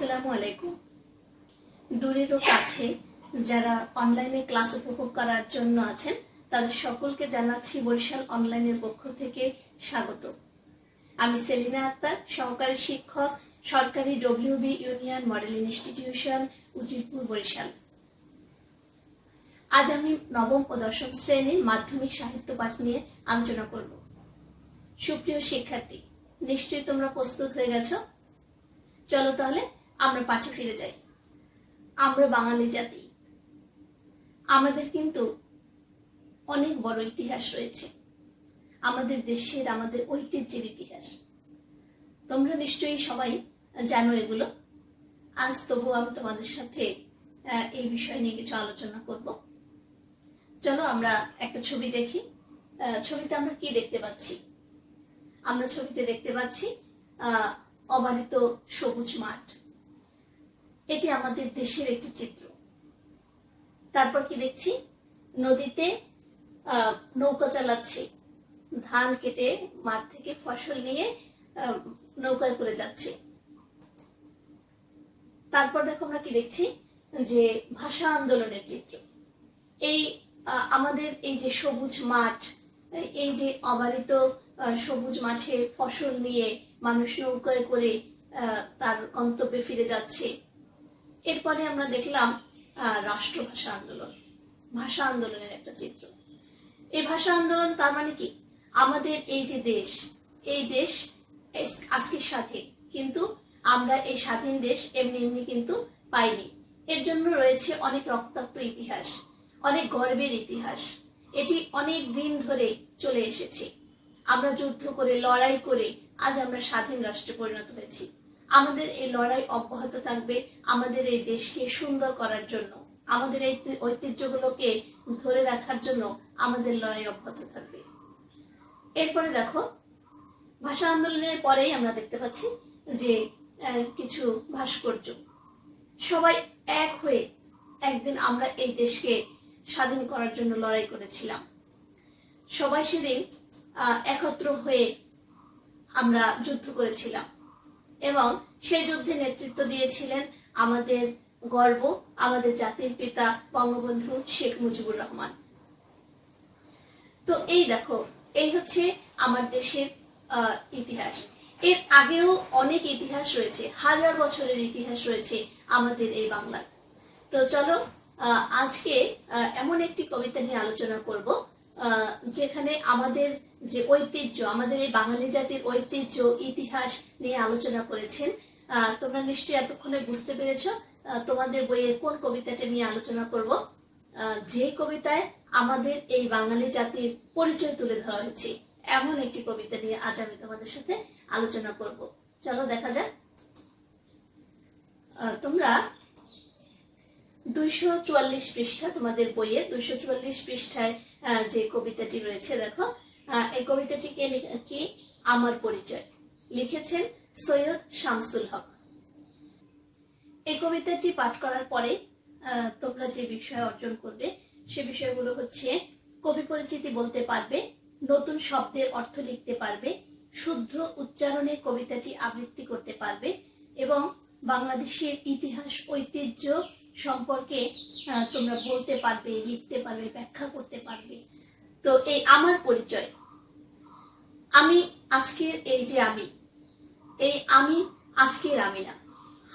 আসসালামু আলাইকুম। দূরের ও কাছে যারা অনলাইনে ক্লাস উপভোগ করার জন্য আছেন তাদের সকলকে জানাচ্ছি বরিশাল অনলাইনের পক্ষ থেকে স্বাগত। আমি সেলিনা আক্তার, সহকারী শিক্ষক, সরকারি WB union model institution, Ujirpur, Barishal. আজ আমি নবম ও দশম শ্রেণীর মাধ্যমিক সাহিত্য পাঠ নিয়ে আলোচনা করব। সুপ্রিয় শিক্ষার্থী, নিশ্চয়ই তোমরা প্রস্তুত হয়ে গেছো। চলো তাহলে আমরা পাঠে ফিরে যাই। আমরা বাঙালি জাতি, আমাদের কিন্তু অনেক বড় ইতিহাস রয়েছে, আমাদের দেশের, আমাদের ঐতিহ্যের ইতিহাস। তোমরা নিশ্চয়ই সবাই জানো এগুলো। আজ তবু আমি তোমাদের সাথে এই বিষয় নিয়ে কিছু আলোচনা করব। চলো আমরা একটা ছবি দেখি। ছবিতে আমরা কি দেখতে পাচ্ছি? আমরা ছবিতে দেখতে পাচ্ছি অবারিত সবুজ মাঠ। এটি আমাদের দেশের একটি চিত্র। তারপর কি দেখছি? নদীতে নৌকা চালাচ্ছে, ধান কেটে মাঠ থেকে ফসল নিয়ে নৌকায় করে যাচ্ছে। তারপর দেখো আমরা কি দেখছি, যে ভাষা আন্দোলনের চিত্র। এই আমাদের এই যে সবুজ মাঠ, এই যে অবারিত সবুজ মাঠে ফসল নিয়ে মানুষ নৌকায় করে তার গন্তব্যে ফিরে যাচ্ছে। এরপরে আমরা দেখলাম রাষ্ট্রভাষা আন্দোলন, ভাষা আন্দোলনের একটা চিত্র। এই ভাষা আন্দোলন তার মানে কি? আমাদের এই যে দেশ, এই দেশ আজকের স্বাধীন, কিন্তু আমরা এই স্বাধীন দেশ এমনি এমনি কিন্তু পাইনি। এর জন্য রয়েছে অনেক রক্তাক্ত ইতিহাস, অনেক গর্বের ইতিহাস। এটি অনেক দিন ধরে চলে এসেছে। আমরা যুদ্ধ করে, লড়াই করে আজ আমরা স্বাধীন রাষ্ট্রে পরিণত হয়েছি। আমাদের এই লড়াই অব্যাহত থাকবে আমাদের এই দেশকে সুন্দর করার জন্য, আমাদের এই ঐতিহ্যগুলোকে ধরে রাখার জন্য আমাদের লড়াই অব্যাহত থাকবে। এরপরে দেখো, ভাষা আন্দোলনের পরেই আমরা দেখতে পাচ্ছি যে কিছু ভাস্কর্য। সবাই এক হয়ে একদিন আমরা এই দেশকে স্বাধীন করার জন্য লড়াই করেছিলাম। সবাই সেদিন একত্র হয়ে আমরা যুদ্ধ করেছিলাম এবং সেই যুদ্ধে নেতৃত্ব দিয়েছিলেন আমাদের গর্ব, আমাদের জাতির পিতা বঙ্গবন্ধু শেখ মুজিবুর রহমান। তো এই দেখো, এই হচ্ছে আমার দেশের ইতিহাস। এর আগেও অনেক ইতিহাস রয়েছে, হাজার বছরের ইতিহাস রয়েছে আমাদের এই বাংলায়। তো চলো আজকে এমন একটি কবিতা নিয়ে আলোচনা করব যেখানে আমাদের যে ঐতিহ্য, আমাদের এই বাঙালি জাতির ঐতিহ্য, ইতিহাস নিয়ে আলোচনা করেছেন। তোমরা নিশ্চয়ই এতক্ষণে বুঝতে পেরেছ তোমাদের বইয়ের কোন কবিতাটা নিয়ে আলোচনা করব। যে কবিতায় আমাদের এই বাঙালি জাতির পরিচয় তুলে ধরা হয়েছে, এমন একটি কবিতা নিয়ে আজ আমি তোমাদের সাথে আলোচনা করব। চলো দেখা যাক। তোমরা 244 পৃষ্ঠা, তোমাদের বইয়ের 244 পৃষ্ঠায় যে কবিতাটি রয়েছে, দেখো এই কবিতাটি কি? আমার পরিচয়, লিখেছেন সৈয়দ শামসুল হক। এই কবিতাটি পাঠ করার পরে তোমরা যে বিষয় অর্জন করবে সে বিষয়গুলো হচ্ছে: কবি পরিচিতি বলতে পারবে, নতুন শব্দের অর্থ লিখতে পারবে, শুদ্ধ উচ্চারণে কবিতাটি আবৃত্তি করতে পারবে এবং বাংলাদেশের ইতিহাস, ঐতিহ্য সম্পর্কে তোমরা বলতে পারবে, লিখতে পারবে, ব্যাখ্যা করতে পারবে। তো এই আমার পরিচয়, আমি আজকের এই যে আমি আজকের আমি না,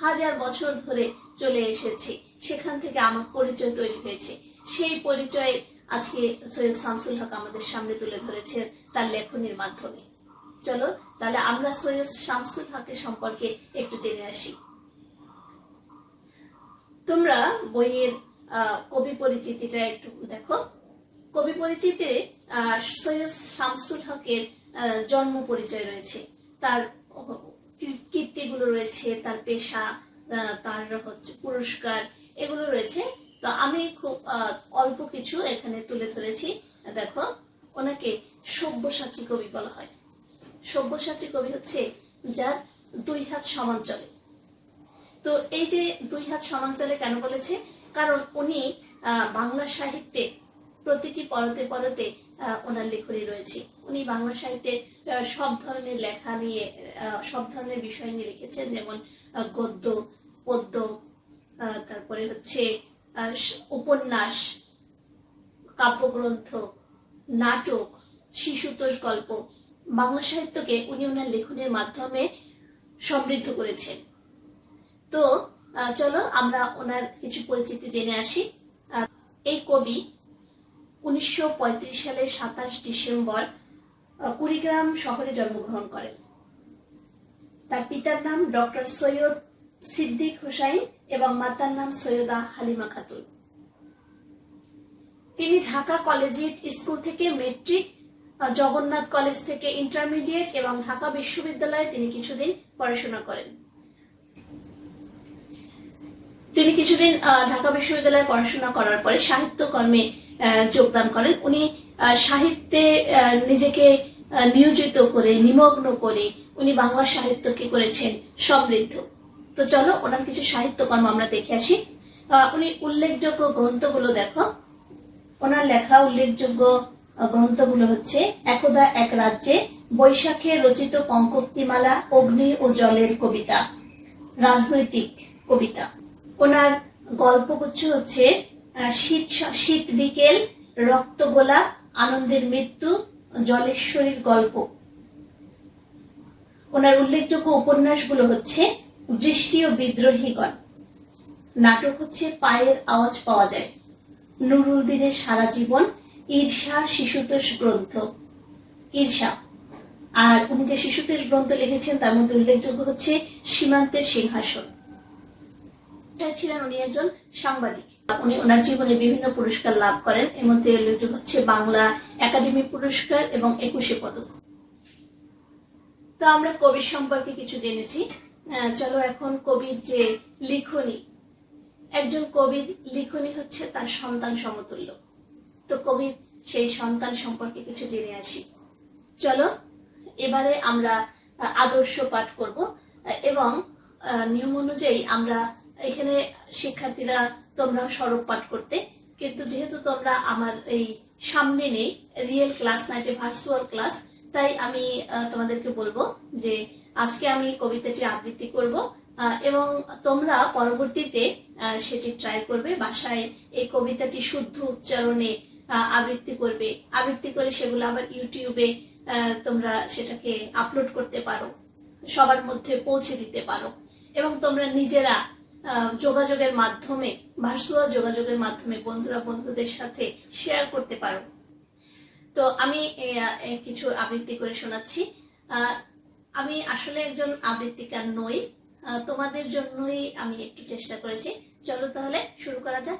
হাজার বছর ধরে চলে এসেছে, সেখান থেকে আমার পরিচয় তৈরি হয়েছে। সেই পরিচয় আজকে সৈয়দ শামসুল হক আমাদের সামনে তুলে ধরেছে তার লেখনীর মাধ্যমে। চলো তাহলে আমরা সৈয়দ শামসুল হকের সম্পর্কে একটু জেনে আসি। তোমরা বইয়ের কবি পরিচিতিটা একটু দেখো। কবি পরিচিতিতে সৈয়দ শামসুল হকের জন্ম পরিচয় রয়েছে, তার কীর্তিগুলো রয়েছে, তার পেশা, তার হচ্ছে পুরস্কার, এগুলো রয়েছে। তো আমি খুব অল্প কিছু এখানে তুলে ধরেছি। দেখো, ওনাকে সব্যসাচী কবি বলা হয়। সব্যসাচী কবি হচ্ছে যার 2 হাত সমান চলে। তো এই যে 2 হাত সমান চলে কেন বলেছে? কারণ উনি বাংলা সাহিত্যে প্রতিটি পরতে পরতে ওনার লেখনী রয়েছে। উনি বাংলা সাহিত্যে সব ধরনের লেখা নিয়ে, সব ধরনের বিষয় নিয়ে লিখেছেন, যেমন গদ্য, পদ্য, তারপরে হচ্ছে উপন্যাস, কাব্যগ্রন্থ, নাটক, শিশুতোষ গল্প, বাংলা সাহিত্যকে উনি ওনার লেখনের মাধ্যমে সমৃদ্ধ করেছেন। তো চলো আমরা ওনার কিছু পরিচিতি জেনে আসি। এই কবি 1935 সালের 27 ডিসেম্বর কুড়িগ্রাম শহরে জন্মগ্রহণ করেন। তার পিতার নাম ডক্টর সৈয়দ সিদ্দিক হুসাইন এবং মাতার নাম সৈয়দা হালিমা খাতুন। তিনি ঢাকা কলেজিয়েট স্কুল থেকে মেট্রিক, জগন্নাথ কলেজ থেকে ইন্টারমিডিয়েট এবং ঢাকা বিশ্ববিদ্যালয়ে তিনি কিছুদিন পড়াশোনা করেন। তিনি কিছুদিন ঢাকা বিশ্ববিদ্যালয়ে পড়াশোনা করার পরে সাহিত্য কর্মে যোগদান করেন। উনি সাহিত্যে নিজেকে নিয়োজিত করে, নিমগ্ন করে উনি বাংলা সাহিত্যকে করেছেন সমৃদ্ধ। তো চলো ওনার কিছু সাহিত্যকর্ম আমরা দেখে আসি। উনি উল্লেখযোগ্য গ্রন্থগুলো দেখো। ওনার লেখা উল্লেখযোগ্য গ্রন্থগুলো হচ্ছে একদা এক রাজ্যে, বৈশাখে রচিত পঙ্কক্তিমালা, অগ্নি ও জলের কবিতা, রাজনৈতিক কবিতা। ওনার গল্পগুচ্ছ হচ্ছে শীত বিকেল, রক্তগোলা, আনন্দের মৃত্যু, জলেশ্বরীর গল্প। ওনার উল্লেখযোগ্য উপন্যাসগুলো হচ্ছে বৃষ্টি ও বিদ্রোহীগণ। নাটক হচ্ছে পায়ের আওয়াজ পাওয়া যায়, নুরুল দিনের সারা জীবন, ঈর্ষা, শিশুতোষ গ্রন্থ, ঈর্ষা। আর উনি যে শিশুতোষ গ্রন্থ লিখেছেন তার মধ্যে উল্লেখযোগ্য হচ্ছে সীমান্তের সিংহাসন। ছিলেন উনি একজন সাংবাদিক। উনি ওনার জীবনে বিভিন্ন পুরস্কার লাভ করেন। এর মধ্যে উল্লেখযোগ্য হচ্ছে বাংলা একাডেমি পুরস্কার এবং 21 পদক। তো আমরা কবির সম্পর্কে কিছু জেনেছি। চলো এখন কবির যে লিখনী, একজন কবির লিখনী হচ্ছে তার সন্তান সমতুল্য। তো কবির সেই সন্তান সম্পর্কে কিছু জেনে আসি। চলো এবারে আমরা আদর্শ পাঠ করব এবং নিয়ম অনুযায়ী আমরা এখানে শিক্ষার্থীরা তোমরা সরব পাঠ করতে, কিন্তু যেহেতু তোমরা আমার এই সামনে নেই, রিয়েল ক্লাস না, এটা ভার্চুয়াল ক্লাস, তাই আমি তোমাদেরকে বলবো যে আজকে আমি কবিতাটি আবৃত্তি করব এবং তোমরা পরবর্তীতে সেটি ট্রাই করবে, বাসায় এই কবিতাটি শুদ্ধ উচ্চারণে আবৃত্তি করবে। আবৃত্তি করে সেগুলো আবার ইউটিউবে তোমরা সেটাকে আপলোড করতে পারো, সবার মধ্যে পৌঁছে দিতে পারো এবং তোমরা নিজেরা যোগাযোগের মাধ্যমে, ভার্চুয়াল যোগাযোগের মাধ্যমে বন্ধুরা বন্ধুদের সাথে শেয়ার করতে পারো। তো আমি কিছু আবৃত্তি করে শোনাচ্ছি। আমি আসলে একজন আবৃত্তিকার নই, তোমাদের জন্যই আমি একটু চেষ্টা করেছি। চলো তাহলে শুরু করা যাক।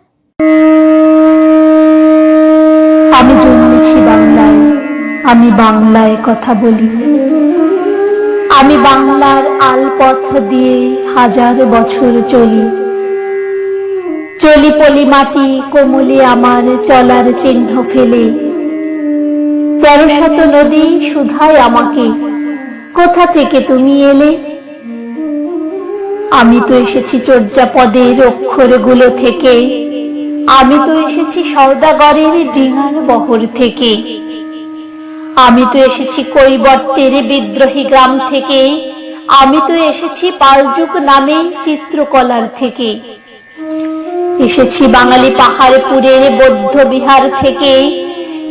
আমি জন্মেছি বাংলায়, আমি বাংলায় কথা বলি। আমি বাংলার আলপথ দিয়ে হাজার বছর চলি। চলি পলি মাটি কোমলে আমার চলার চিহ্ন ফেলে। 1300 নদী শুধায় আমাকে, কোথা থেকে তুমি এলে? আমি তো এসেছি চর্যাপদের অক্ষরগুলো থেকে। আমি তো এসেছি সওদাগরের ডিঙার বহর থেকে। আমি তো এসেছি কৈবর্তের বিদ্রোহী গ্রাম থেকে। আমি তো এসেছি পালযুগ নামে চিত্রকলার থেকে। এসেছি বাঙালি পাহাড়পুরের বৌদ্ধ বিহার থেকে।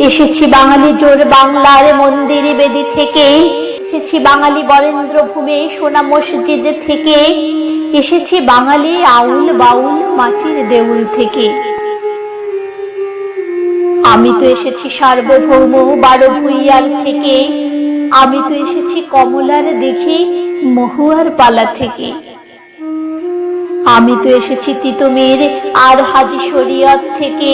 এসেছি বাঙালি জোর বাংলার মন্দির বেদি থেকে। এসেছি বাঙালি বরেন্দ্র ভূমে সোনা মসজিদ থেকে। এসেছি বাঙালি আউল বাউল মাটির দেউল থেকে। আমি তো এসেছি সার্বভৌম 12 ভূঁইয়ার থেকে। আমি তো এসেছি কমলার দেখি মহুয়ার পালা থেকে। আমি তো এসেছি তিতুমির আর হাজী শরীয়ত থেকে।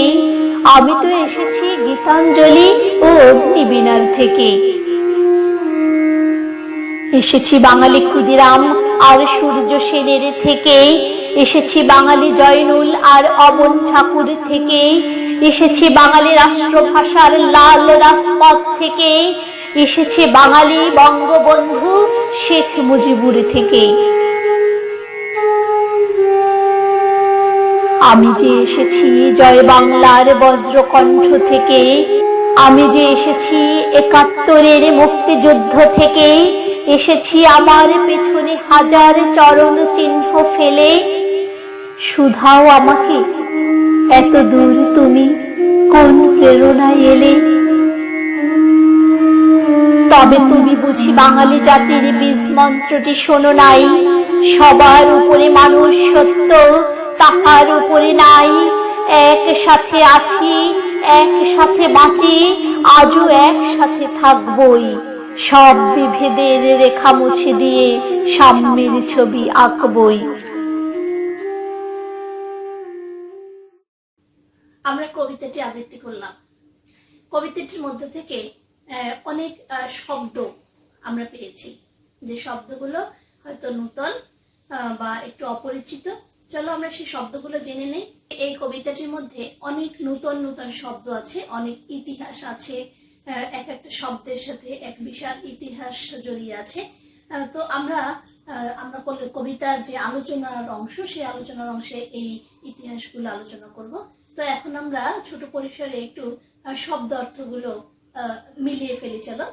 আমি তো এসেছি গীতাঞ্জলি ও অগ্নিবীণার থেকে। এসেছি বাঙালি ক্ষুদিরাম আর সূর্য সেনের থেকে। এসেছি বাঙালি জয়নুল আর অবন ঠাকুর থেকে। এসেছি বাঙালি রাষ্ট্রভাষার লাল রাজপথ থেকে। এসেছি বাঙালি বঙ্গবন্ধু শেখ মুজিবুর থেকে। আমি যে এসেছি জয় বাংলার বজ্রকণ্ঠ থেকে। আমি যে এসেছি 71-এর মুক্তিযুদ্ধ থেকে। এসেছি আমার পেছনে হাজার চরণ চিহ্ন ফেলে। শুধাও আমাকে এত দূর তুমি কোন প্রেরণায় এলে। তবে তুমি বুঝি বাঙালি জাতির বীজ মন্ত্রটি শোনো নাই, সবার উপরে মানুষ সত্য, তাহার উপরে নাই। একসাথে আছি, একসাথে বাঁচি, আজও একসাথে থাকবই। সব বিভেদের রেখা মুছে দিয়ে সাম্যের ছবি আঁকবই। আমরা কবিতাটি আবৃত্তি করলাম। কবিতাটির মধ্যে থেকে অনেক শব্দ আমরা পেয়েছি, যে শব্দগুলো হয়তো নূতন বা একটু অপরিচিত। চলো আমরা সেই শব্দগুলো জেনে নেই। এই কবিতাটির মধ্যে অনেক নূতন নূতন শব্দ আছে, অনেক ইতিহাস আছে, এক একটা শব্দের সাথে এক বিশাল ইতিহাস জড়িয়ে আছে। তো আমরা কবিতার যে আলোচনার অংশ, সেই আলোচনার অংশে এই ইতিহাসগুলো আলোচনা করব। তো এখন আমরা ছোট পরিসরে একটু শব্দ অর্থগুলো মিলিয়ে ফেলি। চলো,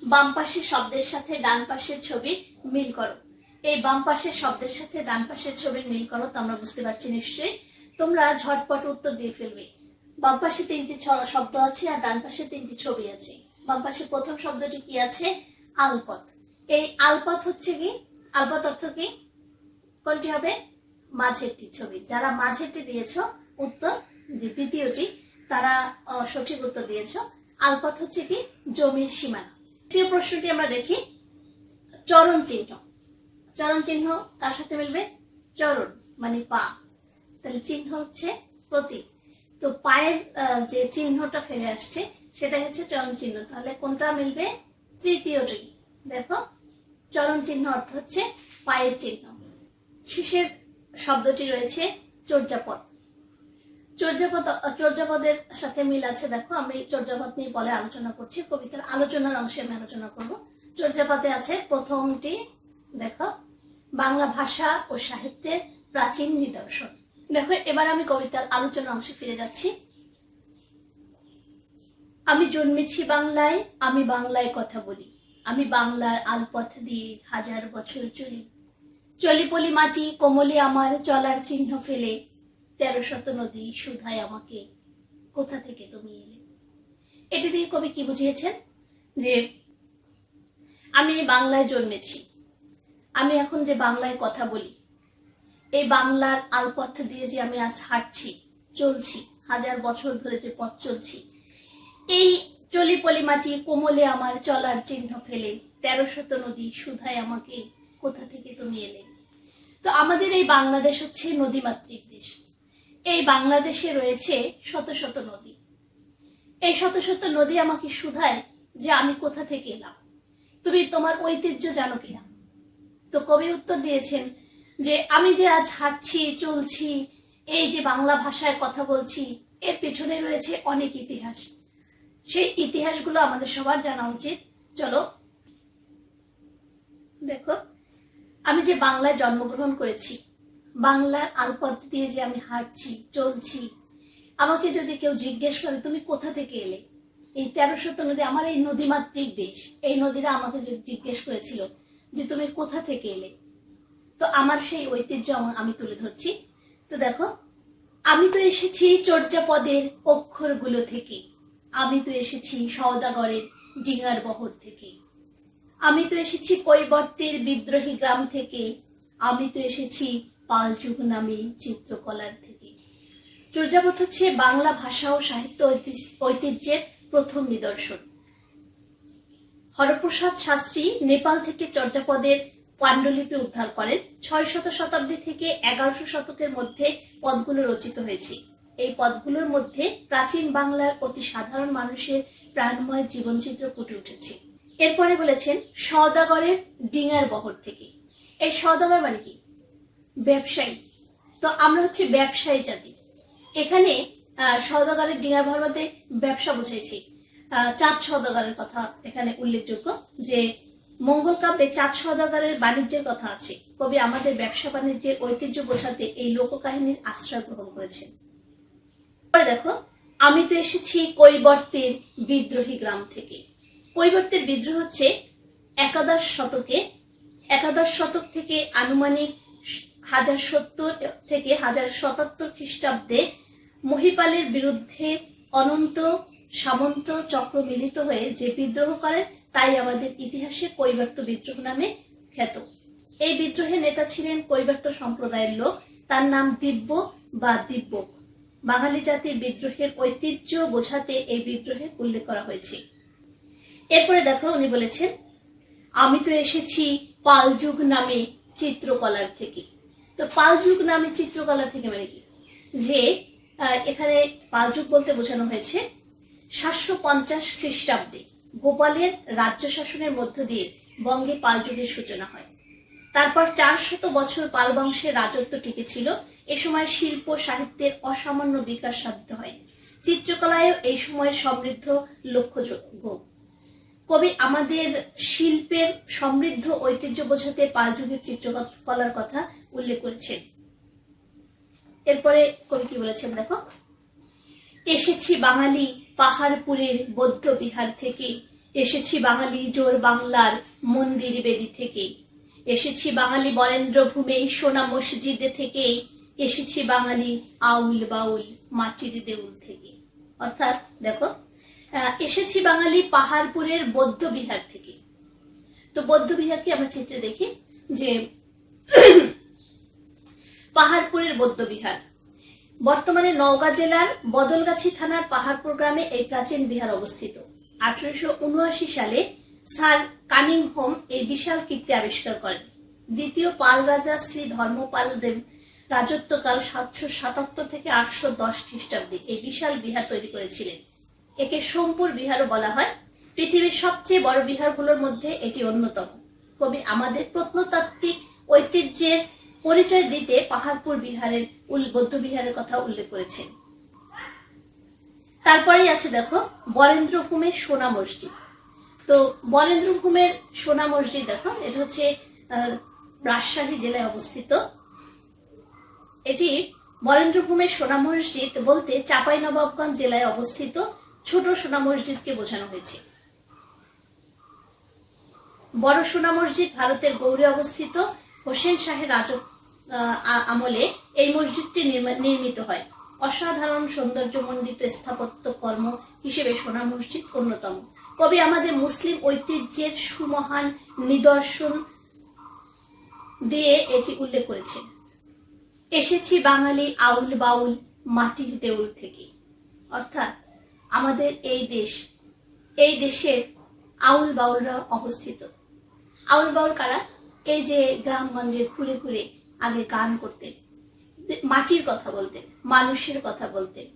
বাম পাশের শব্দের সাথে ডান পাশের ছবির মিল করো। এই বাম পাশের শব্দের সাথে ডান পাশের ছবির মিল করো, তো আমরা বুঝতে পারছি নিশ্চয়ই। তোমরা ঝটপট উত্তর দিয়ে ফেলবে। বাম পাশে 3টি শব্দ আছে আর ডান পাশে 3টি ছবি আছে। বাম পাশে প্রথম শব্দটি কি আছে? আলপথ। এই আলপথ হচ্ছে কি? আলপথ অর্থ কি? কোনটি হবে? মাঝেরটি ছবি। যারা মাঝেরটি দিয়েছো উত্তর, যে দ্বিতীয়টি, তারা সঠিক উত্তর দিয়েছো। আলপথ হচ্ছে কি? জমির সীমানা। দ্বিতীয় প্রশ্নটি আমরা দেখি। চরণ চিহ্ন। চরণ চিহ্ন কার সাথে মিলবে? চরণ মানে পা, তাহলে চিহ্ন হচ্ছে প্রতীক। তো পায়ের যে চিহ্নটা ফেলে আসছে সেটা হচ্ছে চরণ চিহ্ন, তাহলে কোনটা মিলবে? তৃতীয়টি। দেখো, চরণ চিহ্ন অর্থ হচ্ছে পায়ের চিহ্ন। শেষের শব্দটি রয়েছে চর্যাপদ। চর্যাপদের সাথে মিল আছে। দেখো, আমি চর্যাপদ নিয়ে বলে আলোচনা করছি, কবিতার আলোচনার অংশে আমি আলোচনা করব। চর্যাপদে আছে প্রথমটি, দেখো, বাংলা ভাষা ও সাহিত্যের প্রাচীন নিদর্শন। দেখো, এবার আমি কবিতার আলোচনা অংশে ফিরে যাচ্ছি। আমি জন্মেছি বাংলায়, আমি বাংলায় কথা বলি, আমি বাংলার আলপথ দিয়ে 1000 বছর চলি। চলি মাটি কোমলে আমার চলার চিহ্ন ফেলে, 1300 নদী শুধায় আমাকে কোথা থেকে তুমি এলে। এটি দিয়ে কবি কি বুঝিয়েছেন? যে আমি বাংলায় জন্মেছি, আমি এখন যে বাংলায় কথা বলি, এই বাংলার আলপথ দিয়ে যে আমি আজ হাঁটছি, চলছি, 1000 বছর ধরে যে পথ চলছি, এই চলি মাটি কোমলে আমার চলার চিহ্ন ফেলে, 1300 নদী শুধায় আমাকে কোথা থেকে তুমি এলে। তো আমাদের এই বাংলাদেশ হচ্ছে নদীমাতৃক দেশ। এই বাংলাদেশে রয়েছে শত শত নদী। এই শত শত নদী আমাকে শুধায় যে আমি কোথা থেকে এলাম, তুমি তোমার ঐতিহ্য জানো কিনা। তো কবি উত্তর দিয়েছেন যে আমি যে আজ হাঁটছি, চলছি, এই যে বাংলা ভাষায় কথা বলছি, এর পেছনে রয়েছে অনেক ইতিহাস। সেই ইতিহাসগুলো আমাদের সবার জানা উচিত। চলো, দেখো, আমি যে বাংলায় জন্মগ্রহণ করেছি, বাংলার আলপথ দিয়ে যে আমি হাঁটছি, চলছি, আমাকে যদি কেউ জিজ্ঞেস করে তুমি কোথা থেকে এলে, এই 1300 নদী, আমার এই নদীমাতৃক দেশ, এই নদীরা আমাকে জিজ্ঞেস করেছিল যে তুমি কোথা থেকে এলে, তো আমার সেই ঐতিহ্য আমি তুলে ধরছি। তো দেখো, আমি তো এসেছি চর্যাপদের অক্ষরগুলো থেকে, আমি তো এসেছি সওদাগরের ডিঙার বহর থেকে, আমি তো এসেছি কৈবর্তের বিদ্রোহী গ্রাম থেকে, আমি তো এসেছি পালযুগ নামী চিত্রকলার থেকে। চর্যাপদ হচ্ছে বাংলা ভাষা ও সাহিত্য ঐতিহ্যের প্রথম নিদর্শন। হরপ্রসাদ শাস্ত্রী নেপাল থেকে চর্যাপদের পাণ্ডুলিপি উদ্ধার করেন। 600 শতাব্দী থেকে 1100 শতকের মধ্যে পদগুলো রচিত হয়েছে। এই পদগুলোর মধ্যে প্রাচীন বাংলার অতি সাধারণ মানুষের প্রাণময় জীবনচিত্র ফুটে উঠেছে। এরপরে বলেছেন সওদাগরের ডিঙার বহর থেকে। এই সওদাগর মানে কি? ব্যবসায়ী। তো আমরা হচ্ছে ব্যবসায়ী জাতি। এখানে সওদাগরের ডিঙার বহর বলতে ব্যবসা বুঝাইছি। চাঁদ সওদাগরের কথা এখানে উল্লেখযোগ্য, যে মঙ্গল কাব্যে চাঁদ সওদাগরের বাণিজ্যের কথা আছে। কবি আমাদের ব্যবসা বাণিজ্যের ঐতিহ্য বোঝাতে এই লোককাহিনীর আশ্রয় গ্রহণ করেছেন। দেখো, আমি তো এসেছি কৈবর্তের বিদ্রোহী গ্রাম থেকে। কৈবর্তের বিদ্রোহ হচ্ছে একাদশ শতক থেকে আনুমানিক 1070 থেকে 1077 খ্রিস্টাব্দে মহিপালের বিরুদ্ধে অনন্ত সামন্ত চক্র মিলিত হয়ে যে বিদ্রোহ করেন তাই আমাদের ইতিহাসে কৈবর্ত বিদ্রোহ নামে খ্যাত। এই বিদ্রোহের নেতা ছিলেন কৈবর্ত সম্প্রদায়ের লোক, তার নাম দিব্য বা দিব্যক। বাঙালি জাতির বিদ্রোহের ঐতিহ্য বোঝাতে এই বিদ্রোহের উল্লেখ করা হয়েছে। এরপরে দেখো উনি বলেছেন, আমি তো এসেছি পাল যুগ নামে চিত্রকলার থেকে। তো পাল যুগ নামে চিত্রকলা থেকে মানে কি, যে এখানে পাল যুগ বলতে বোঝানো হয়েছে 750 খ্রিস্টাব্দে গোপালের রাজ্য শাসনের মধ্য দিয়ে বঙ্গে পাল যুগের সূচনা হয়। তারপর 400 বছর পাল বংশের রাজত্ব টিকেছিল। এ সময় শিল্প সাহিত্যের অসামান্য বিকাশ সাধিত হয়। চিত্রকলায়ও এই সময়ের সমৃদ্ধ লক্ষ্যযোগ্য। কবি আমাদের শিল্পের সমৃদ্ধ ঐতিহ্য বোঝাতে পাল যুগের চিত্রকলার কথা উল্লেখ করেছেন। এরপরে কবি কি বলেছেন দেখো, এসেছি বাঙালি পাহাড়পুরের বৌদ্ধ বিহার থেকে, এসেছি বাঙালি জোর বাংলার মন্দির বেদি থেকে, এসেছি বাঙালি বরেন্দ্র ভূমে সোনা মসজিদ থেকে, এসেছি বাঙালি আউল বাউল মাটির দেউল থেকে। অর্থাৎ দেখো, এসেছি বাঙালি পাহাড়পুরের বৌদ্ধ বিহার থেকে। তো বৌদ্ধ বিহারকে আমরা চিত্রে দেখি যে পাহাড়পুরের বৌদ্ধ বিহার বর্তমানে নওগাঁ জেলার বদলগাছি থানার পাহাড়পুর গ্রামে এই প্রাচীন বিহার অবস্থিত। 1879 সালে স্যার কানিংহোম এই বিশাল কীর্তি আবিষ্কার করেন। দ্বিতীয় পাল রাজা শ্রী ধর্মপাল দেব রাজত্বকাল 777 থেকে 810 খ্রিস্টাব্দে এই বিশাল বিহার তৈরি করেছিলেন। একে সোমপুর বিহারও বলা হয়। পৃথিবীর সবচেয়ে বড় বিহারগুলোর মধ্যে এটি অন্যতম। কবি আমাদের প্রত্নতাত্ত্বিক ঐতিহ্যের পরিচয় দিতে পাহাড়পুর বিহারের বৌদ্ধ বিহারের কথা উল্লেখ করেছেন। তারপরেই আছে দেখো বরেন্দ্রভূমের সোনা মসজিদ। তো বরেন্দ্রভূমের সোনা মসজিদ দেখো, এটা হচ্ছে রাজশাহী জেলায় অবস্থিত। এটি বরেন্দ্রভূমের সোনা মসজিদ বলতে চাঁপাইনবাবগঞ্জ জেলায় অবস্থিত ছোট সোনা মসজিদকে বোঝানো হয়েছে। বড় সোনা মসজিদ ভারতের গৌড়ে অবস্থিত। হোসেন শাহের আমলে এই মসজিদটি নির্মিত হয়। অসাধারণ সৌন্দর্যমণ্ডিত স্থাপত্য কর্ম হিসেবে সোনা মসজিদ অন্যতম। কবি আমাদের মুসলিম ঐতিহ্যের সুমহান নিদর্শন দিয়ে এটি উল্লেখ করেছেন। এসেছি বাঙালি আউল বাউল মাটির দেউল থেকে। অর্থাৎ আমাদের এই দেশের আউল বাউলরা অবস্থিত। আউল বাউল কারা? এই যে গ্রামগঞ্জে ঘুরে ঘুরে আগে গান করতেন, মাটির কথা বলতেন, মানুষের কথা বলতেন,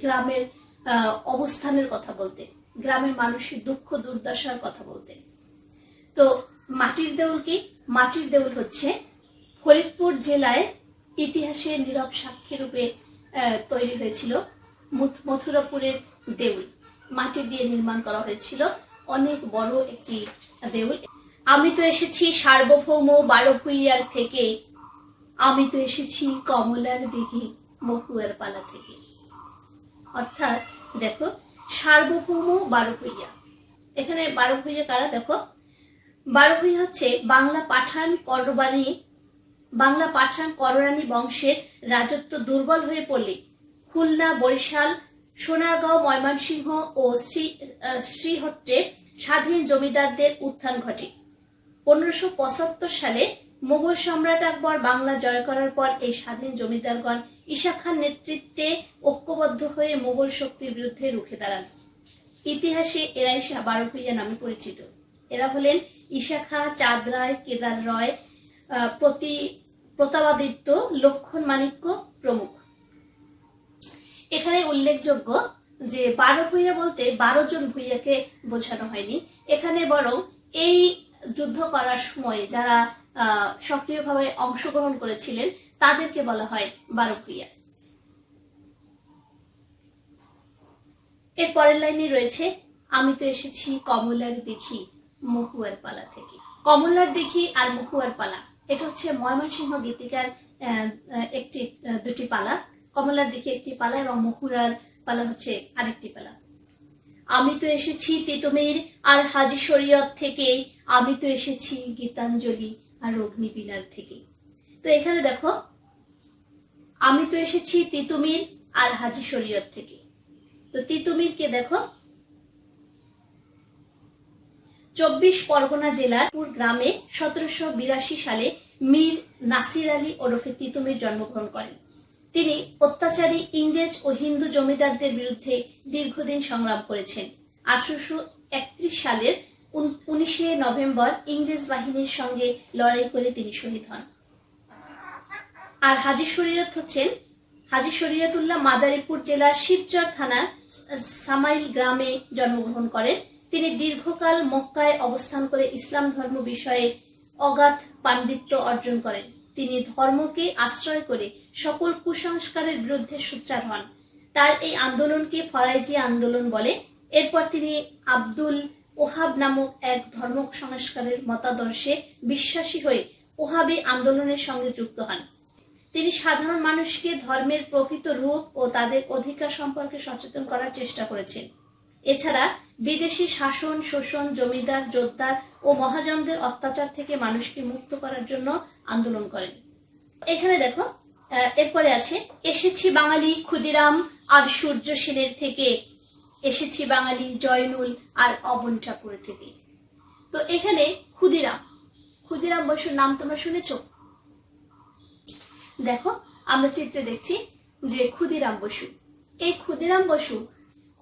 গ্রামের অবস্থানের কথা বলতেন, গ্রামের মানুষের দুঃখ দুর্দশার কথা বলতেন। তো মাটির দেউল কি? মাটির দেউল হচ্ছে ফরিদপুর জেলায় ইতিহাসের নীরব সাক্ষী রূপে তৈরি হয়েছিল মথুরাপুরের দেউল। মাটি দিয়ে নির্মাণ করা হয়েছিল, অনেক বড় একটি দেউল। আমি তো এসেছি সার্বভৌম বারোভূঁইয়ার থেকে, আমি তো এসেছি কমলার দিঘি মহুয়ার পালা থেকে। অর্থাৎ দেখো সার্বভৌম বারোভূঁইয়া, এখানে বারোভূঁইয়া কারা? দেখো বারোভূঁইয়া হচ্ছে বাংলা পাঠান কররানী বংশের রাজত্ব দুর্বল হয়ে পড়লে খুলনা, বরিশাল, সোনারগাঁও, ময়মনসিংহ ও শ্রীহট্টে স্বাধীন জমিদারদের উত্থান ঘটে। 1575 সালে মুঘল সম্রাট আকবর বাংলা জয় করার পর এই স্বাধীন জমিদারগণ ঈশা খান নেতৃত্বে ঐক্যবদ্ধ হয়ে মুঘল শক্তির বিরুদ্ধে রুখে দাঁড়ান। ইতিহাসে এরাই বারোভূঁইয়া নামে পরিচিত। এরা হলেন ঈশা খাঁ, চাঁদ রায়, কেদার রায়, প্রতাপাদিত্য, লক্ষণ মাণিক্য প্রমুখ। এখানে উল্লেখযোগ্য যে বারোভূঁইয়া বলতে 12 জন ভূঁইয়াকে বোঝানো হয়নি। এখানে বরং এই যুদ্ধ করার সময় যারা সক্রিয়ভাবে অংশগ্রহণ করেছিলেন তাদেরকে বলা হয় বারোভূঁইয়া। এর পরের লাইনে রয়েছে, আমি তো এসেছি কমলার দিঘি মহুয়ার পালা থেকে। কমলার দিঘি আর মহুয়ার পালা এটা হচ্ছে ময়মনসিংহ গীতিকার দুটি পালা। কমলার দিঘি একটি পালা এবং মহুয়ার পালা হচ্ছে আরেকটি পালা। আমি তো এসেছি তিতুমির আর হাজি শরীয়ত থেকে, আমি তো এসেছি গীতাঞ্জলি আর অগ্নিবীণার থেকে। তো এখানে দেখো, আমি তো এসেছি তিতুমির আর হাজি শরীয়ত থেকে। তো তিতুমিরকে দেখো, 24 পরগনা জেলার গ্রামে 1782 সালে মীর নাসির আলী ওরফে তিতুমির জন্মগ্রহণ করেন। তিনি অত্যাচারী ইংরেজ ও হিন্দু জমিদারদের বিরুদ্ধে দীর্ঘদিন সংগ্রাম করেছেন। 1831 সালের 19শে নভেম্বর ইংরেজ বাহিনীর সঙ্গে লড়াই করে তিনি শহীদ হন। আর হাজি শরীয়ত হচ্ছেন হাজি শরীয়তুল্লাহ মাদারীপুর জেলার শিবচর থানার সামাইল গ্রামে জন্মগ্রহণ করেন। তিনি দীর্ঘকাল মক্কায় অবস্থান করে ইসলাম ধর্ম বিষয়ে অগাধ পাণ্ডিত্য অর্জন করেন। তিনি ধর্মকে আশ্রয় করে সকল কুসংস্কারের বিরুদ্ধে সোচ্চার হন। তার এই আন্দোলনকে ফরাইজি আন্দোলন বলে। এরপর তিনি আব্দুল ওহাব নামক এক ধর্ম সংস্কারের মতাদর্শে বিশ্বাসী হয়ে ওহাবী আন্দোলনের সঙ্গে যুক্ত হন। তিনি সাধারণ মানুষকে ধর্মের প্রকৃত রূপ ও তাদের অধিকার সম্পর্কে সচেতন করার চেষ্টা করেছেন। এছাড়া বিদেশি শাসন, শোষণ, জমিদার, জোতদার ও মহাজনদের অত্যাচার থেকে মানুষকে মুক্ত করার জন্য আন্দোলন করেন। এখানে দেখো, এরপরে আছে এসেছি বাঙালি ক্ষুদিরাম আর সূর্য সেনের থেকে, এসেছি বাঙালি জয়নুল আর অবন ঠাকুর থেকে। তো এখানে ক্ষুদিরাম বসুর নাম তোমরা শুনেছো? দেখো, আমরা চিত্রে দেখছি যে ক্ষুদিরাম বসু। এই ক্ষুদিরাম বসু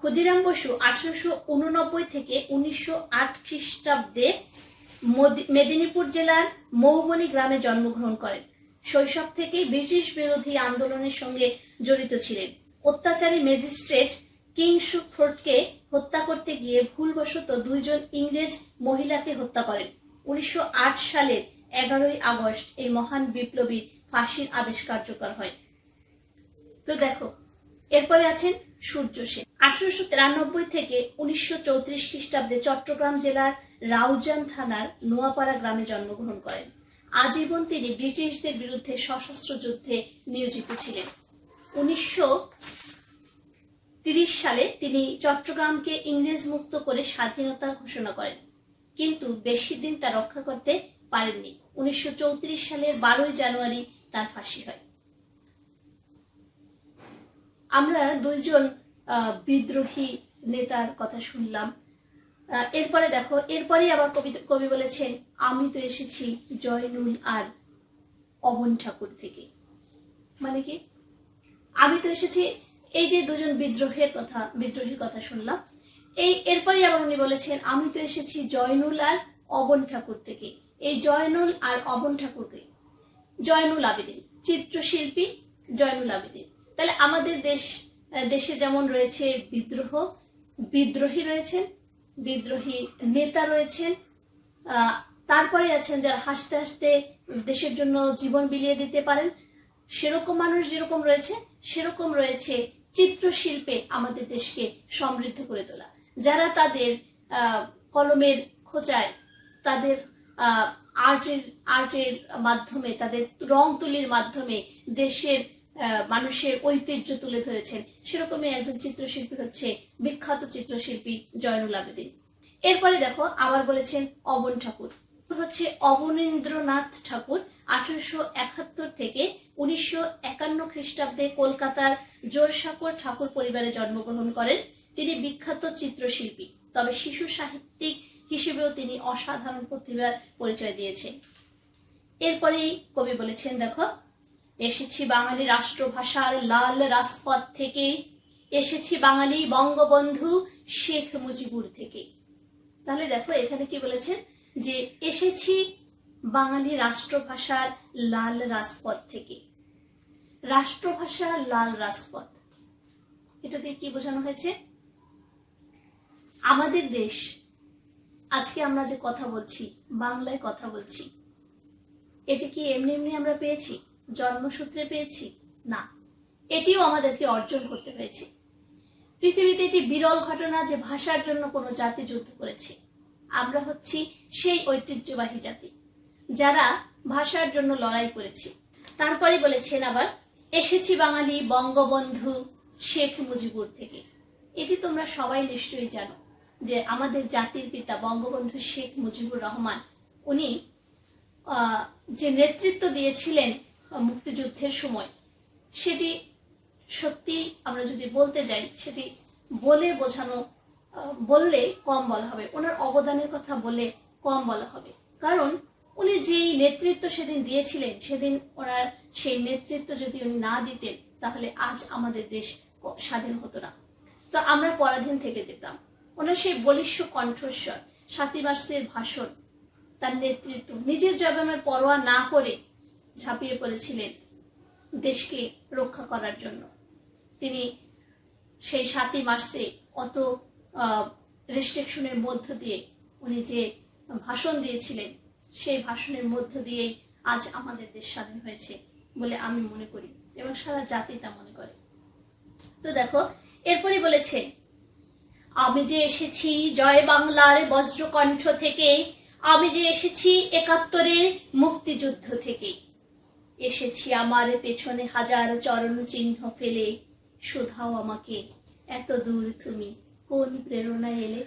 1889 থেকে 1908 খ্রিস্টাব্দে মেদিনীপুর জেলার মৌবনী গ্রামে জন্মগ্রহণ করেন। শৈশব থেকে ব্রিটিশ বিরোধী আন্দোলনের সঙ্গে জড়িত ছিলেন। অত্যাচারী ম্যাজিস্ট্রেট কিংসফোর্ডকে হত্যা করতে গিয়ে ভুলবশত 2 জন ইংরেজ মহিলাকে হত্যা করেন। 1908 সালের 11ই আগস্ট এই মহান বিপ্লবীর ফাঁসির আদেশ কার্যকর হয়। তো দেখো, এরপরে আছেন সূর্য সেন। 1893 থেকে 1934 খ্রিস্টাব্দে চট্টগ্রাম জেলার রাউজান থানার নোয়াপাড়া গ্রামে জন্মগ্রহণ করেন। আজীবন তিনি ব্রিটিশদের বিরুদ্ধে সশস্ত্র যুদ্ধে নিয়োজিত ছিলেন। 1930 সালে তিনি চট্টগ্রামকে ইংরেজ মুক্ত করে স্বাধীনতা ঘোষণা করেন, কিন্তু বেশি দিন তা রক্ষা করতে পারেননি। 1934 সালের 12ই জানুয়ারি তার ফাঁসি হয়। আমরা 2 জন বিদ্রোহী নেতার কথা শুনলাম। এরপরে দেখো, এরপরেই আবার কবি বলেছেন, আমি তো এসেছি জয়নুল আর অবন ঠাকুর থেকে। মানে কি? আমি তো এসেছি, এই যে 2 জন বিদ্রোহীর কথা শুনলাম, এরপরেই আবার উনি বলেছেন, আমি তো এসেছি জয়নুল আর অবন ঠাকুর থেকে। এই জয়নুল আর অবন ঠাকুরকে, জয়নুল আবেদিন চিত্রশিল্পী জয়নুল আবেদিন। তাহলে আমাদের দেশে যেমন রয়েছে বিদ্রোহী রয়েছেন, বিদ্রোহী নেতা রয়েছেন, তারপরে আছেন যারা হাসতে হাসতে দেশের জন্য জীবন বিলিয়ে দিতে পারেন, সেরকম মানুষ যেরকম রয়েছে, সেরকম রয়েছে চিত্রশিল্পে আমাদের দেশকে সমৃদ্ধ করে তোলা, যারা তাদের কলমের খোঁচায়, তাদের আর্টের মাধ্যমে, তাদের রং তুলির মাধ্যমে দেশের মানুষের ঐতিহ্য তুলে ধরেছেন। সেরকমই একজন চিত্রশিল্পী হচ্ছে বিখ্যাত চিত্রশিল্পী জয়নুল আবেদিন। এরপরে দেখো, আবার বলেছেন অবন ঠাকুর হচ্ছে অবনীন্দ্রনাথ ঠাকুর। 1871 থেকে 1951 খ্রিস্টাব্দে কলকাতার জোরসাঁকোর ঠাকুর পরিবারে জন্মগ্রহণ করেন। তিনি বিখ্যাত চিত্রশিল্পী, তবে শিশু সাহিত্যিক হিসেবেও তিনি অসাধারণ প্রতিভার পরিচয় দিয়েছেন। এরপরেই কবি বলেছেন, দেখো, এসেছি বাঙালি রাষ্ট্রভাষার লাল রাজপথ থেকে, এসেছি বাঙালি বঙ্গবন্ধু শেখ মুজিবুর থেকে। তাহলে দেখো, এখানে কি বলেছেন, যে এসেছি বাঙালি রাষ্ট্রভাষার লাল রাজপথ থেকে। রাষ্ট্রভাষার লাল রাজপথ, এটা দিয়ে কি বোঝানো হয়েছে? আমাদের দেশ, আজকে আমরা যে কথা বলছি, বাংলায় কথা বলছি, এটি কি এমনি এমনি আমরা পেয়েছি, জন্মসূত্রে পেয়েছি? না, এটিও আমাদেরকে অর্জন করতে হয়েছে। পৃথিবীতে এটি বিরল ঘটনা যে ভাষার জন্য কোনো জাতি যুদ্ধ করেছে। আমরা হচ্ছি সেই ঐতিহ্যবাহী জাতি যারা ভাষার জন্য লড়াই করেছি। তারপরে বলেছেন আবার, এসেছি বাঙালি বঙ্গবন্ধু শেখ মুজিবুর থেকে। এটি তোমরা সবাই নিশ্চয়ই জানো যে আমাদের জাতির পিতা বঙ্গবন্ধু শেখ মুজিবুর রহমান, উনি যে নেতৃত্ব দিয়েছিলেন মুক্তিযুদ্ধের সময়, সেটি সত্যি আমরা যদি বলতে যাই সেটি বলে বোঝানো, বললে কম বলা হবে, ওনার অবদানের কথা বলে কম বলা হবে। কারণ উনি যেই নেতৃত্ব সেদিন দিয়েছিলেন, সেদিন ওনার সেই নেতৃত্ব যদি উনি না দিতেন তাহলে আজ আমাদের দেশ স্বাধীন হতো না, তো আমরা পরাধীন থেকে যেতাম। ওনার সেই বলিষ্ঠ কণ্ঠস্বর, 7ই মার্চের ভাষণ, তার নেতৃত্ব, নিজের জীবনের পরোয়া না করে ঝাঁপিয়ে পড়েছিলেন দেশকে রক্ষা করার জন্য। তিনি সেই 7ই মার্চে অত রেস্ট্রিকশনের মধ্য দিয়ে উনি যে ভাষণ দিয়েছিলেন, সেই ভাষণের মধ্য দিয়েই আজ আমাদের দেশ স্বাধীন হয়েছে বলে আমি মনে করি এবং সারা জাতি তা মনে করে। তো দেখো, এরপরে বলেছে, আমি যে এসেছি জয় বাংলার বজ্রকণ্ঠ থেকে, আমি যে এসেছি 71-এর মুক্তিযুদ্ধ থেকে, এসেছি আমার পেছনে হাজার চরণ চিহ্ন ফেলে, শুধাও আমাকে এত দূর তুমি কোন প্রেরণায় এলে।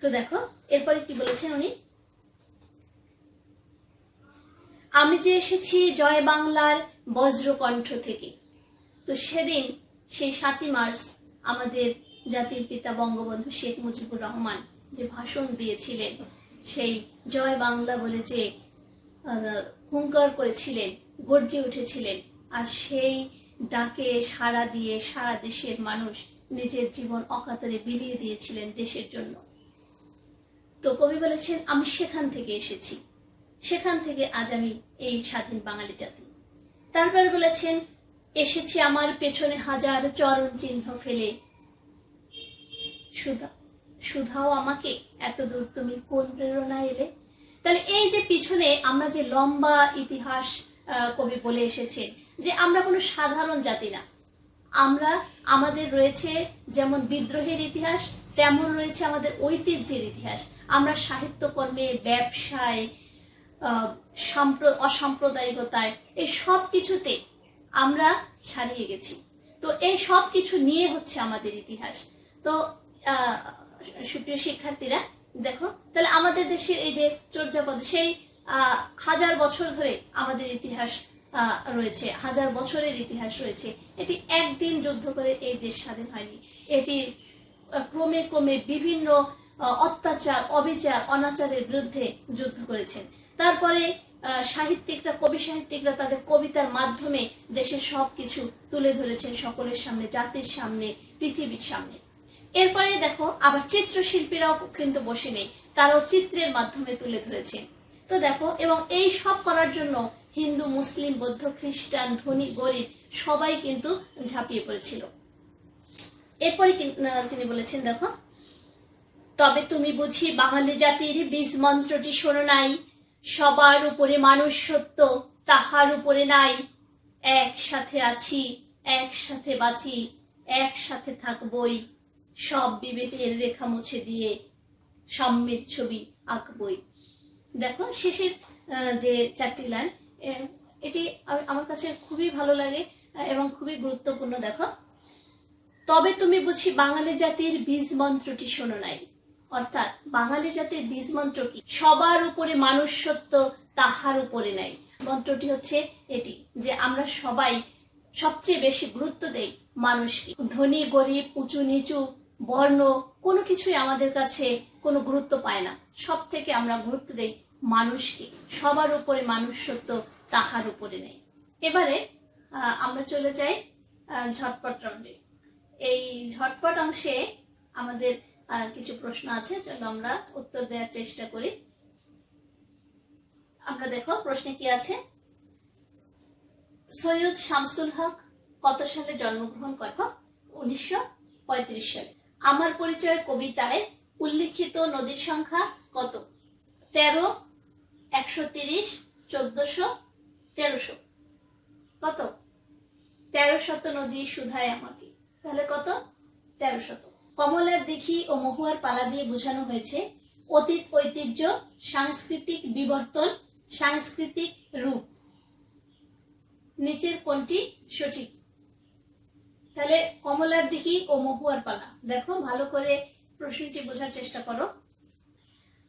তো দেখো এরপরে কি বলেছেন উনি, আমি যে এসেছি জয় বাংলার বজ্রকণ্ঠ থেকে। তো সেদিন সেই 7ই মার্চ আমাদের জাতির পিতা বঙ্গবন্ধু শেখ মুজিবুর রহমান যে ভাষণ দিয়েছিলেন, সেই জয় বাংলা বলে যে হুঙ্কার করেছিলেন, গর্জে উঠেছিলেন, আর সেই ডাকে সাড়া দিয়ে সারা দেশের মানুষ নিজের জীবন অকাতরে বিলিয়ে দিয়েছিলেন দেশের জন্য। তো কবি বলেছেন, আমি সেখান থেকে এসেছি, সেখান থেকে আজ আমি এই স্বাধীন বাঙালি জাতি। তারপর বলেছেন, এসেছি আমার পেছনে হাজার চরণ চিহ্ন ফেলে, শুধাও আমাকে এত দূর তুমি কোন প্রেরণায় এলে। তাহলে এই যে পিছনে আমরা যে লম্বা ইতিহাস কবি বলে এসেছেন, যে আমরা কোনো সাধারণ জাতি না, আমাদের রয়েছে যেমন বিদ্রোহের ইতিহাস, তেমন রয়েছে আমাদের ঐতিহ্যের ইতিহাস। আমরা সাহিত্যকর্মে, ব্যবসায়, অসাম্প্রদায়িকতায়, এই সব কিছুতে আমরা ছাড়িয়ে গেছি। তো এই সব কিছু নিয়ে হচ্ছে আমাদের ইতিহাস। তো সুপ্রিয় শিক্ষার্থীরা দেখো, তাহলে আমাদের দেশের এই যে চর্যাপদ, সেই 1000 বছর ধরে আমাদের ইতিহাস রয়েছে, 1000 বছরের ইতিহাস রয়েছে। এটি একদিন যুদ্ধ করে এই দেশ স্বাধীন হয়নি, এটি ক্রমে ক্রমে বিভিন্ন অত্যাচার, অবিচার, অনাচারের বিরুদ্ধে যুদ্ধ করেছেন। তারপরে সাহিত্যিকরা, কবি সাহিত্যিকরা তাদের কবিতার মাধ্যমে দেশের সবকিছু তুলে ধরেছেন সকলের সামনে, জাতির সামনে, পৃথিবীর সামনে। এরপরে দেখো, আবার চিত্রশিল্পীরাও কিন্তু বসে নেই, তারাও চিত্রের মাধ্যমে তুলে ধরেছেন। তো দেখো, এবং এই সব করার জন্য হিন্দু, মুসলিম, বৌদ্ধ, খ্রিস্টান, ধনী, গরিব সবাই কিন্তু ঝাঁপিয়ে পড়েছিল। এরপরে তিনি বলেছেন, দেখো, তবে তুমি বুঝি বাঙালি জাতির বীজ মন্ত্রটি শোনো নাই, সবার উপরে মানুষ সত্য, তাহার উপরে নাই, একসাথে আছি, একসাথে বাঁচি, একসাথে থাকবই, সব বিভেদের রেখা মুছে দিয়ে সাম্যের ছবি আঁকবই। দেখো শেষের যে 4টি লাইন, এটি আমার কাছে খুবই ভালো লাগে এবং খুবই গুরুত্বপূর্ণ। দেখো, তবে তুমি বুঝি বাঙালি জাতির বীজ মন্ত্রটি শোনো নাই, অর্থাৎ বাঙালি জাতির বীজ মন্ত্র কি? সবার উপরে মানুষ সত্য, তাহার উপরে নাই। মন্ত্রটি হচ্ছে এটি, যে আমরা সবাই সবচেয়ে বেশি গুরুত্ব দেই মানুষকে। ধনী, গরিব, উঁচু নিচু, বর্ণ কোনো কিছুই আমাদের কাছে কোনো গুরুত্ব পায় না, সব থেকে আমরা গুরুত্ব দেই মানুষকে। সবার উপরে মানুষ সত্য, তাহার উপরে নেই। এবারে আমরা চলে যাই ঝটপট রাউন্ডে। এই ঝটপট অংশে আমাদের কিছু প্রশ্ন আছে, চলো আমরা উত্তর দেওয়ার চেষ্টা করি। আমরা দেখো প্রশ্নে কি আছে। সৈয়দ শামসুল হক কত সালে জন্মগ্রহণ করেন? 1935 সালে। আমার পরিচয় কবিতায় উল্লিখিত নদীর সংখ্যা কত? 13, 130, 1400, 1300। কত? 1300 নদী শুধায় আমাকে। তাহলে কত? 1300। কমলার দিঘি ও মহুয়ার পালা দিয়ে বোঝানো হয়েছে অতীত, ঐতিহ্য, সাংস্কৃতিক বিবর্তন, সাংস্কৃতিক রূপ। নিচের কোনটি সঠিক? তাহলে কমলার দিঘি ও মহুয়ার পালা। দেখো ভালো করে প্রশ্নটি বোঝার চেষ্টা করো।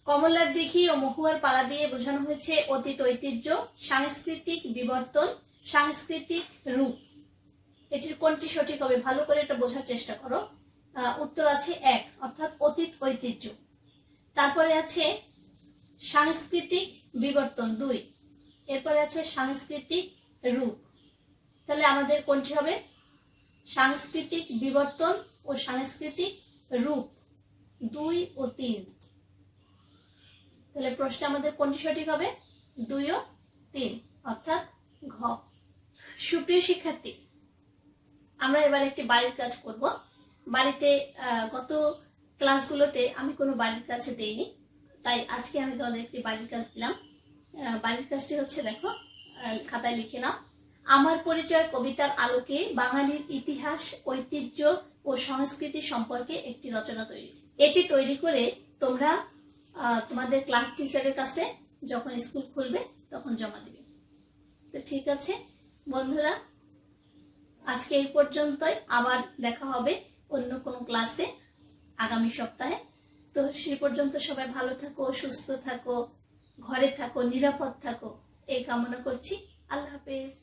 কমলার দিঘি ও মহুয়ার পালা দিয়ে বোঝানো হয়েছে অতীত ঐতিহ্য, সাংস্কৃতিক বিবর্তন, সাংস্কৃতিক রূপ। এটির কোনটি সঠিক হবে ভালো করে এটা বোঝার চেষ্টা করো। উত্তর আছে 1 অর্থাৎ অতীত ঐতিহ্য। তারপরে আছে সাংস্কৃতিক বিবর্তন 2, এরপরে আছে সাংস্কৃতিক রূপ। তাহলে আমাদের কোনটি হবে? সাংস্কৃতিক বিবর্তন ও সাংস্কৃতিক রূপ 2 ও 3। তাহলে প্রশ্ন আমাদের কোনটি সঠিক হবে? 2 ও 3 অর্থাৎ ঘ। সুপ্রিয় শিক্ষার্থী, আমরা এবার একটি বাড়ির কাজ করব। বাড়িতে গত ক্লাসগুলোতে আমি কোনো বাড়ির কাজ দেইনি, তাই আজকে আমি তোমাদের একটি বাড়ির কাজ দিলাম। বাড়ির কাজটি হচ্ছে, দেখো খাতায় লিখে নাও। আমার পরিচয় কবিতার আলোকে বাঙালির ইতিহাস, ঐতিহ্য ও সংস্কৃতি সম্পর্কে একটি রচনা তৈরি। এটি তৈরি করে তোমরা তোমাদের ক্লাস টিচারের কাছে যখন স্কুল খুলবে তখন জমা দিবে। তো ঠিক আছে বন্ধুরা, আজকে এই পর্যন্তই। আবার দেখা হবে অন্য কোনো ক্লাসে আগামী সপ্তাহে। তো সেই পর্যন্ত সবাই ভালো থাকো, সুস্থ থাকো, ঘরে থাকো, নিরাপদ থাকো, এই কামনা করছি। আল্লাহ হাফেজ।